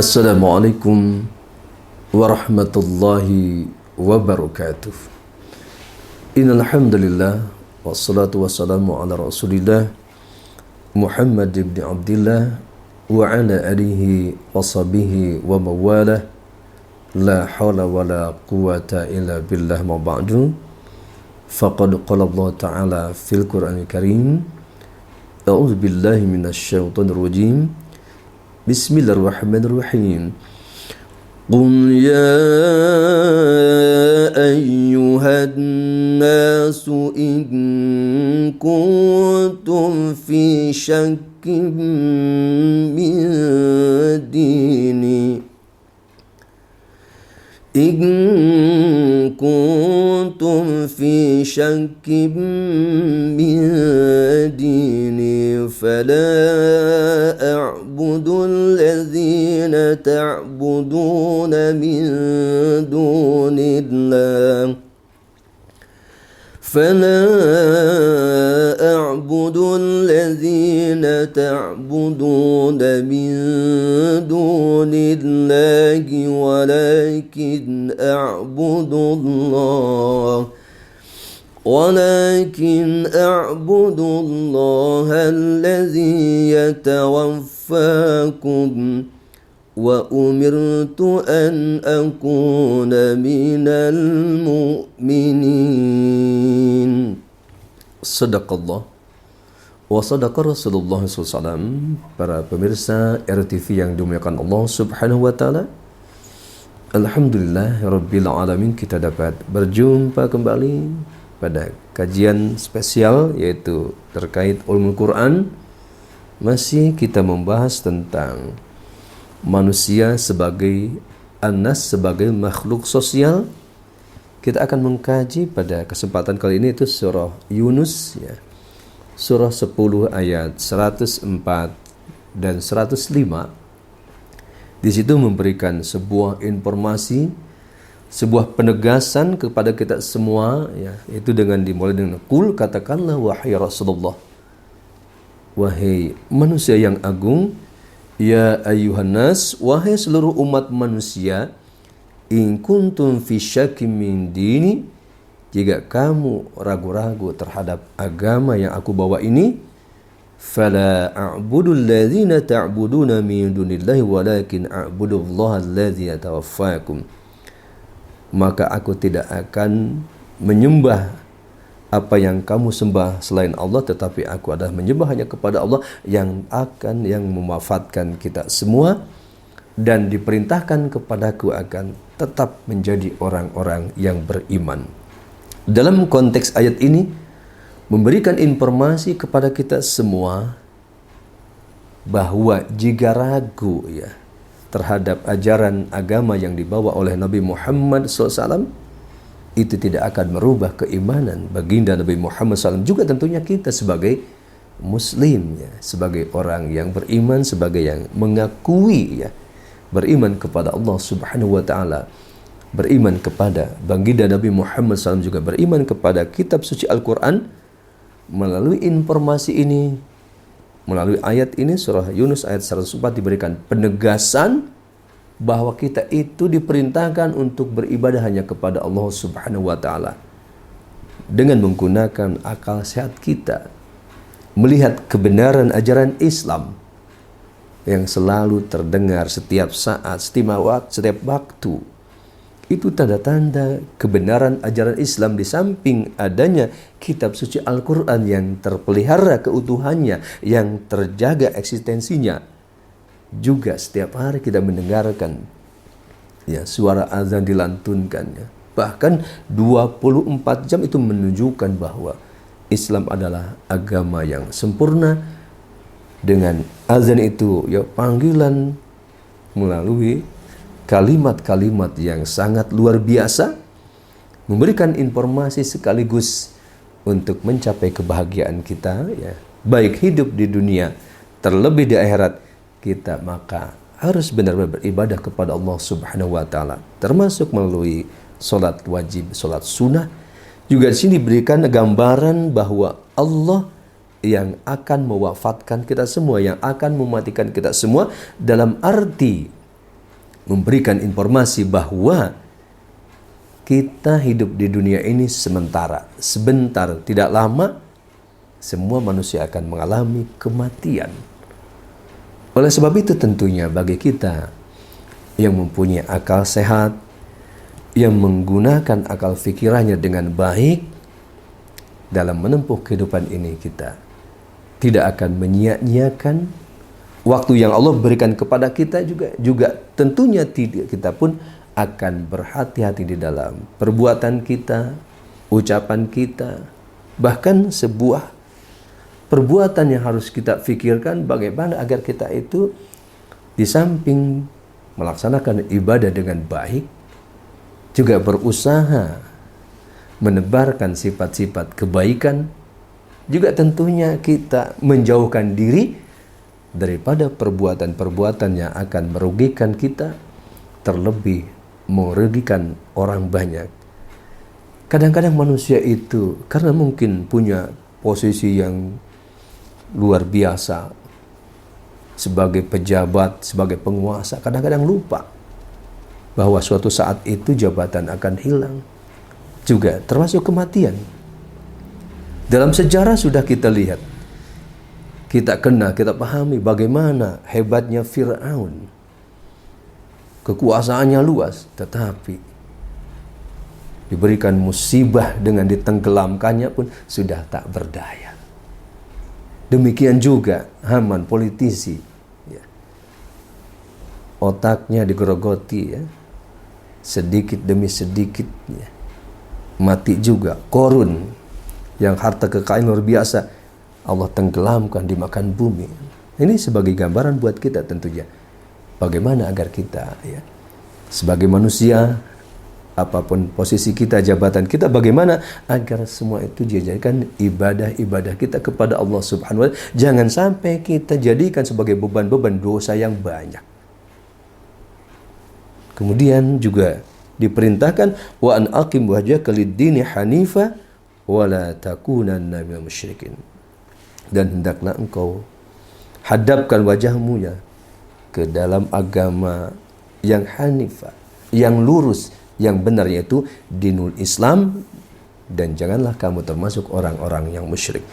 Assalamualaikum warahmatullahi wabarakatuh. Innal hamdalillah wassalatu wassalamu ala Rasulillah Muhammad ibn Abdillah wa ala alihi wa sahbihi wa mawalah. La hawla wa la quwata illa billah ma ba'du. Faqad qala Allah Ta'ala fil Qur'anil Karim. A'udzu billahi minasy syaithanir rajim. Bismillahirrahmanirrahim. Qul ya ayyuhan nasu in kuntum fi syakkin min dini in kuntum fi syakkin min dini fala a'budu alladhina ta'buduna min dunillah فلا أعبد الذين تعبدون من دون الله ولكن أعبد الله الذي يتوفاكم وأمرت أن أكون من المؤمنين. Sadaqallah wa sadaqa Rasulullah SAW. Para pemirsa RTV yang dimuliakan Allah Subhanahu wa Ta'ala, Alhamdulillah Rabbil Alamin, kita dapat berjumpa kembali pada kajian spesial yaitu terkait ulumul Quran. Masih kita membahas tentang manusia sebagai anas, sebagai makhluk sosial. Kita akan mengkaji pada kesempatan kali ini itu surah Yunus ya. Surah 10 ayat 104 dan 105. Di situ memberikan sebuah informasi, sebuah penegasan kepada kita semua ya, itu dengan dimulai dengan qul, katakanlah wahai Rasulullah, wahai manusia yang agung, ya ayyuhan nas, wahai seluruh umat manusia, in kuntum fi syakkin min dini, jika kamu ragu-ragu terhadap agama yang aku bawa ini, fala a'budu alladhina ta'buduna min dunillahi walakin a'budu Allah alladhi yatawaffakum, maka aku tidak akan menyembah apa yang kamu sembah selain Allah, tetapi aku adalah menyembah hanya kepada Allah yang mewafatkan kita semua, dan diperintahkan kepadaku akan tetap menjadi orang-orang yang beriman. Dalam konteks ayat ini memberikan informasi kepada kita semua bahwa jika ragu ya terhadap ajaran agama yang dibawa oleh Nabi Muhammad SAW, itu tidak akan merubah keimanan baginda Nabi Muhammad SAW. Juga tentunya kita sebagai muslim ya, sebagai orang yang beriman, sebagai yang mengakui ya beriman kepada Allah Subhanahu wa Ta'ala, beriman kepada baginda Nabi Muhammad SAW, juga beriman kepada kitab suci Al-Quran. Melalui informasi ini, melalui ayat ini, surah Yunus ayat 104, diberikan penegasan bahwa kita itu diperintahkan untuk beribadah hanya kepada Allah Subhanahu wa Ta'ala dengan menggunakan akal sehat kita, melihat kebenaran ajaran Islam yang selalu terdengar setiap saat, setiap waktu. Itu tanda-tanda kebenaran ajaran Islam, di samping adanya kitab suci Al-Quran yang terpelihara keutuhannya, yang terjaga eksistensinya. Juga setiap hari kita mendengarkan ya suara azan dilantunkan ya. Bahkan 24 jam itu menunjukkan bahwa Islam adalah agama yang sempurna. Dengan azan itu ya panggilan melalui kalimat-kalimat yang sangat luar biasa, memberikan informasi sekaligus untuk mencapai kebahagiaan kita ya, baik hidup di dunia terlebih di akhirat kita, maka harus benar-benar beribadah kepada Allah Subhanahu wa Ta'ala, termasuk melalui salat wajib, salat sunnah. Juga di sini diberikan gambaran bahwa Allah yang akan mewafatkan kita semua, yang akan mematikan kita semua, dalam arti memberikan informasi bahwa kita hidup di dunia ini sementara, sebentar, tidak lama, semua manusia akan mengalami kematian. Oleh sebab itu tentunya bagi kita yang mempunyai akal sehat, yang menggunakan akal fikirannya dengan baik dalam menempuh kehidupan ini, kita tidak akan menyia-nyiakan waktu yang Allah berikan kepada kita, juga tentunya kita pun akan berhati-hati di dalam perbuatan kita, ucapan kita, bahkan sebuah perbuatan yang harus kita pikirkan bagaimana agar kita itu di samping melaksanakan ibadah dengan baik, juga berusaha menebarkan sifat-sifat kebaikan, juga tentunya kita menjauhkan diri daripada perbuatan-perbuatan yang akan merugikan kita, terlebih merugikan orang banyak. Kadang-kadang manusia itu karena mungkin punya posisi yang luar biasa sebagai pejabat, sebagai penguasa, kadang-kadang lupa bahwa suatu saat itu jabatan akan hilang, juga termasuk kematian. Dalam sejarah sudah kita lihat, kita kenal, kita pahami bagaimana hebatnya Fir'aun. Kekuasaannya luas, tetapi diberikan musibah dengan ditenggelamkannya pun sudah tak berdaya. Demikian juga Haman, politisi, ya. Otaknya digerogoti, ya. Sedikit demi sedikit, ya. Mati juga. Korun, yang harta kekayaan luar biasa, Allah tenggelamkan, dimakan bumi. Ini sebagai gambaran buat kita tentunya. Bagaimana agar kita, ya, sebagai manusia, apapun posisi kita, jabatan kita, bagaimana agar semua itu dijadikan ibadah-ibadah kita kepada Allah Subhanahu wa Ta'ala. Jangan sampai kita jadikan sebagai beban-beban dosa yang banyak. Kemudian juga diperintahkan wa an aqim wajhaka lid-dini hanifa wa la takunanna minal musyrikin. Dan hendaklah engkau hadapkan wajahmu, ya, ke dalam agama yang hanifah, yang lurus, yang benar, yaitu dinul Islam, dan janganlah kamu termasuk orang-orang yang musyrik.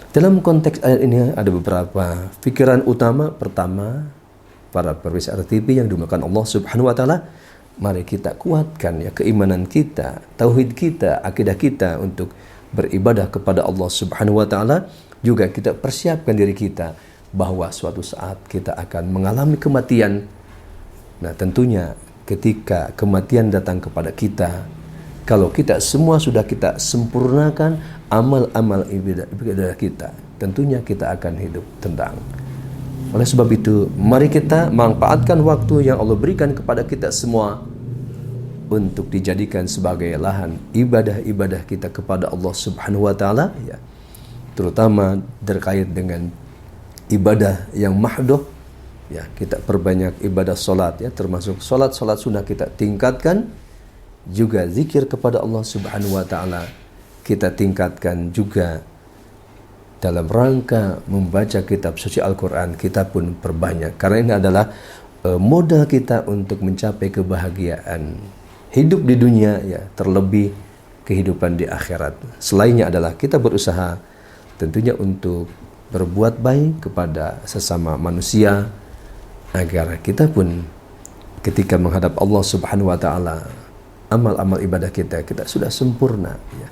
Dalam konteks ayat ini ada beberapa pikiran utama. Pertama, para pemirsa RTV yang dimuliakan Allah Subhanahu wa Ta'ala, mari kita kuatkan, ya, keimanan kita, tauhid kita, akidah kita untuk beribadah kepada Allah Subhanahu wa Ta'ala. Juga kita persiapkan diri kita bahwa suatu saat kita akan mengalami kematian. Nah, tentunya ketika kematian datang kepada kita, kalau kita semua sudah kita sempurnakan amal-amal ibadah kita, tentunya kita akan hidup tenang. Oleh sebab itu, mari kita manfaatkan waktu yang Allah berikan kepada kita semua untuk dijadikan sebagai lahan ibadah-ibadah kita kepada Allah Subhanahu wa Ta'ala, ya. Terutama terkait dengan ibadah yang mahdoh, ya, kita perbanyak ibadah solat, ya, termasuk solat sunnah kita tingkatkan, juga zikir kepada Allah Subhanahu wa Ta'ala kita tingkatkan, juga dalam rangka membaca kitab suci Al-Quran kita pun perbanyak, karena ini adalah modal kita untuk mencapai kebahagiaan hidup di dunia, ya, terlebih kehidupan di akhirat. Selainnya adalah kita berusaha tentunya untuk berbuat baik kepada sesama manusia, agar kita pun ketika menghadap Allah Subhanahu wa Ta'ala, amal-amal ibadah kita sudah sempurna, ya.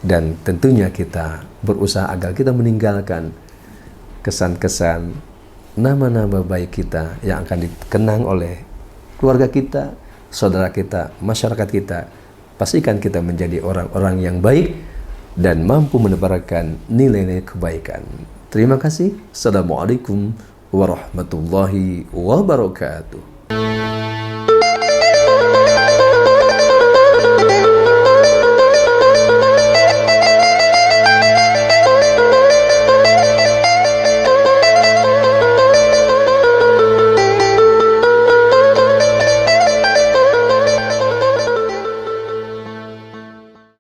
Dan tentunya kita berusaha agar kita meninggalkan kesan-kesan, nama-nama baik kita yang akan dikenang oleh keluarga kita, saudara kita, masyarakat kita. Pastikan kita menjadi orang-orang yang baik dan mampu menebarkan nilai-nilai kebaikan. Terima kasih. Assalamualaikum warahmatullahi wabarakatuh.